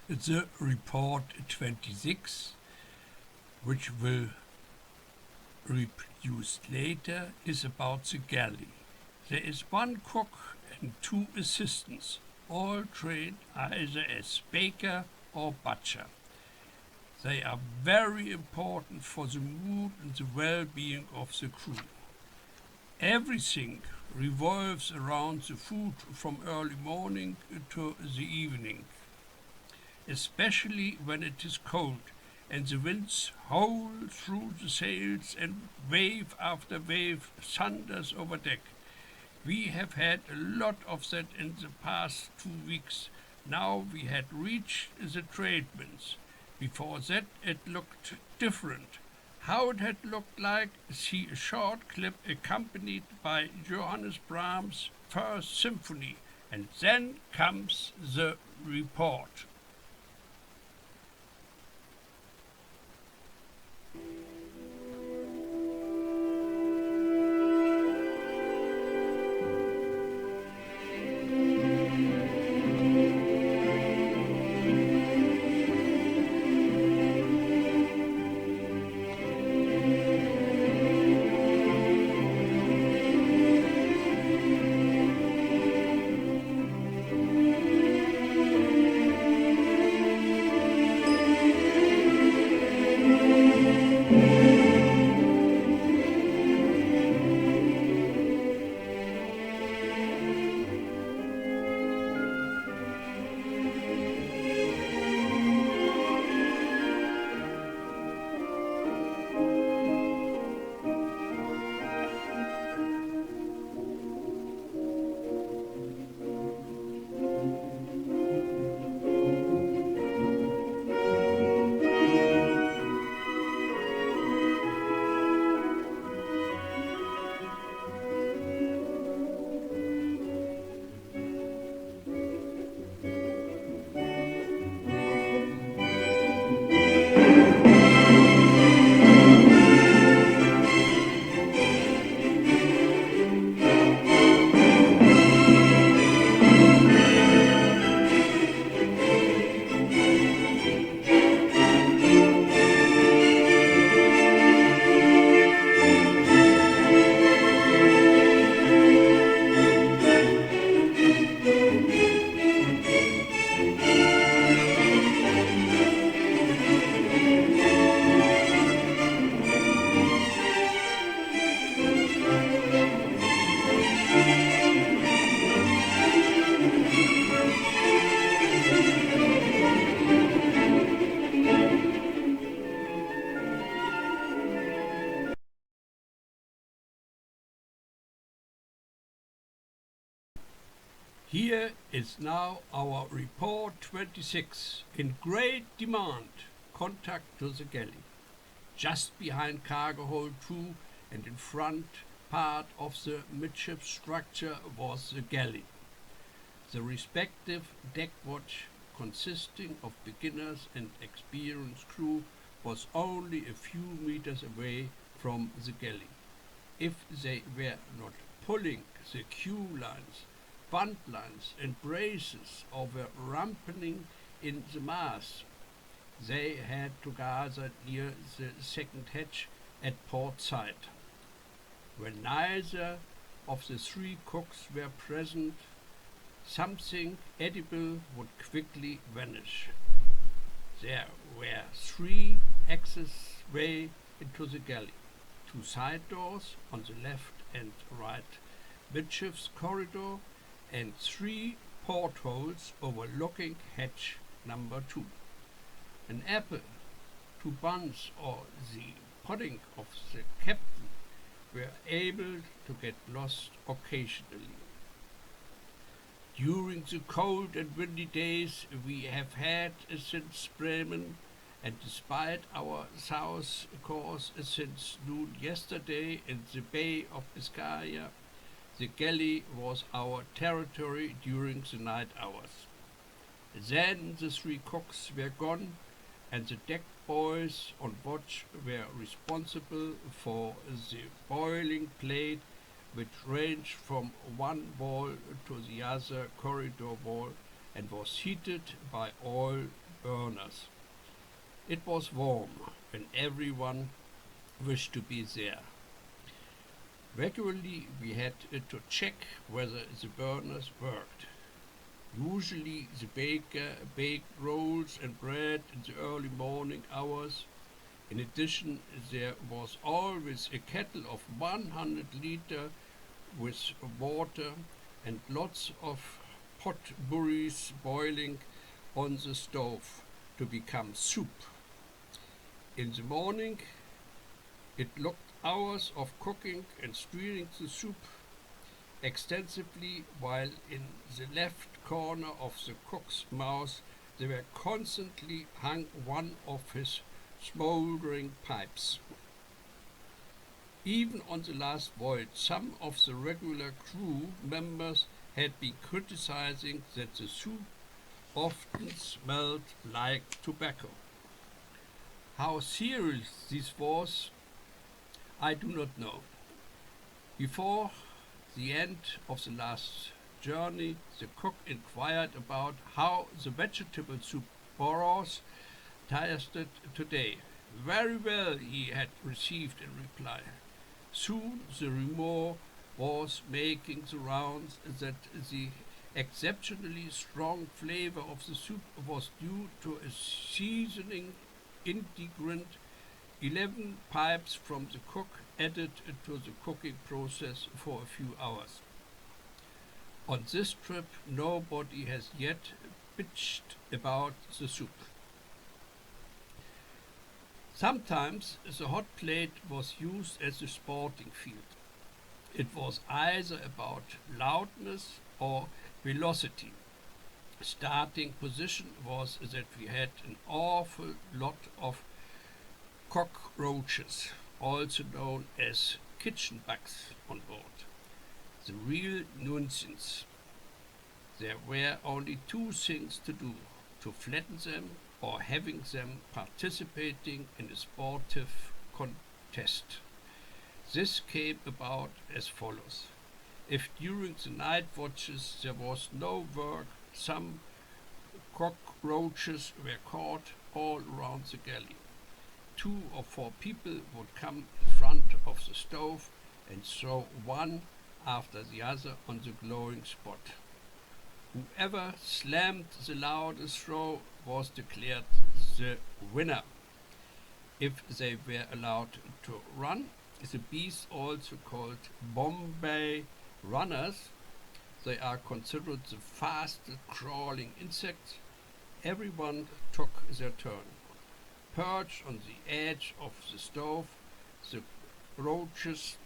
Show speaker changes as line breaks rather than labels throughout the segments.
The report 26, which will reproduced later, is about the galley. There is one cook and two assistants, all trained either as baker or butcher. They are very important for the mood and the well-being of the crew. Everything revolves around the food from early morning to the evening, especially when it is cold and the winds howl through the sails and wave after wave thunders over deck. We have had a lot of that in the past 2 weeks. Now we had reached the trade winds. Before that it looked different. How it had looked like, see a short clip accompanied by Johannes Brahms' First Symphony. And then comes the report. Here is now our report 26. In great demand, contact to the galley. Just behind cargo hold 2 and in front part of the midship structure was the galley. The respective deck watch, consisting of beginners and experienced crew, was only a few meters away from the galley. If they were not pulling the clew lines, buntlines and braces, or were rampaging in the masts, they had to gather near the second hatch at port side. When neither of the three cooks were present, something edible would quickly vanish. There were 3 access way into the galley, 2 side doors on the left and right midships corridor, and 3 portholes overlooking hatch number 2. An apple, 2 buns, or the pudding of the captain were able to get lost occasionally. During the cold and windy days we have had since Bremen, and despite our south course since noon yesterday in the Bay of Biscay, the galley was our territory during the night hours. Then the 3 cooks were gone, and the deck boys on watch were responsible for the boiling plate, which ranged from one wall to the other corridor wall and was heated by oil burners. It was warm and everyone wished to be there. Regularly we had to check whether the burners worked. Usually the baker baked rolls and bread in the early morning hours. In addition, there was always a kettle of 100 liters with water and lots of potpourris boiling on the stove to become soup. In the morning, it looked hours of cooking and stirring the soup extensively, while in the left corner of the cook's mouth there were constantly hung one of his smouldering pipes. Even on the last voyage, some of the regular crew members had been criticizing that the soup often smelled like tobacco. How serious this was, I do not know. Before the end of the last journey, the cook inquired about how the vegetable soup broth tasted today. Very well, he had received in reply. Soon the rumor was making the rounds that the exceptionally strong flavor of the soup was due to a seasoning ingredient 11 pipes from the cook added to the cooking process for a few hours. On this trip nobody has yet bitched about the soup. Sometimes the hot plate was used as a sporting field. It was either about loudness or velocity. Starting position was that we had an awful lot of cockroaches, also known as kitchen bugs, on board. The real nuisance. There were only two things to do: to flatten them or having them participating in a sportive contest. This came about as follows. If during the night watches there was no work, some cockroaches were caught all around the galley. 2 or 4 people would come in front of the stove and throw one after the other on the glowing spot. Whoever slammed the loudest throw was declared the winner. If they were allowed to run, the bees, also called Bombay runners, they are considered the fastest crawling insects. Everyone took their turn. Perched on the edge of the stove, the roaches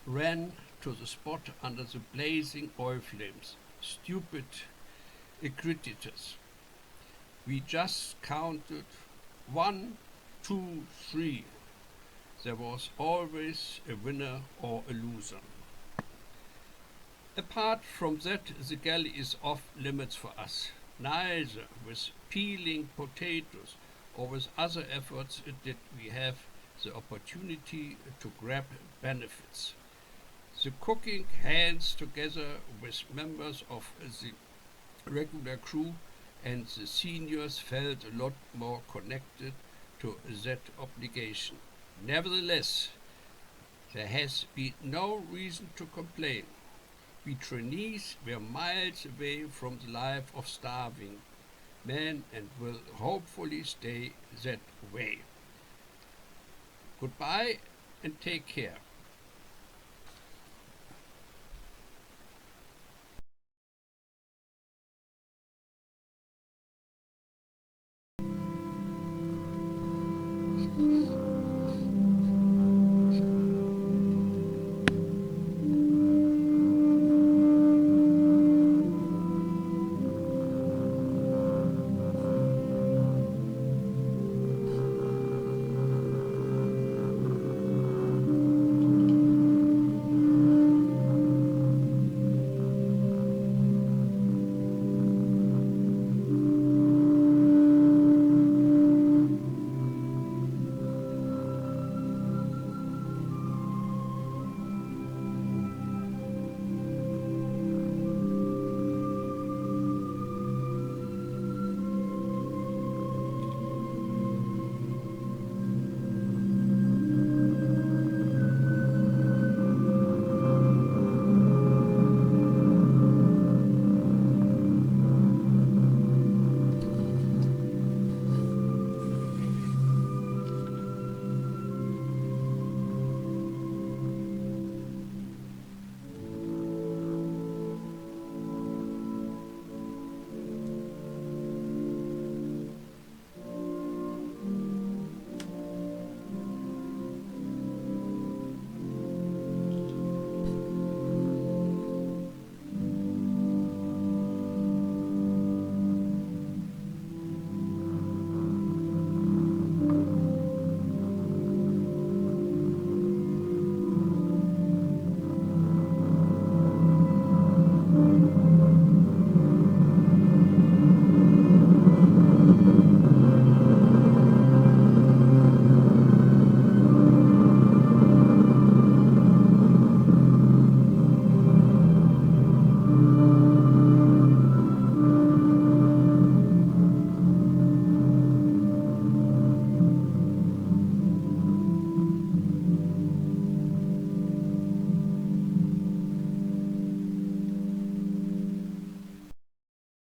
ran to the spot under the blazing oil flames. Stupid critters. We just counted 1, 2, 3. There was always a winner or a loser. Apart from that, the galley is off limits for us. Neither with peeling potatoes or with other efforts did we have the opportunity to grab benefits. The cooking hands together with members of the regular crew and the seniors felt a lot more connected to that obligation. Nevertheless, there has been no reason to complain. We trainees were miles away from the life of starving men and will hopefully stay that way. Goodbye and take care.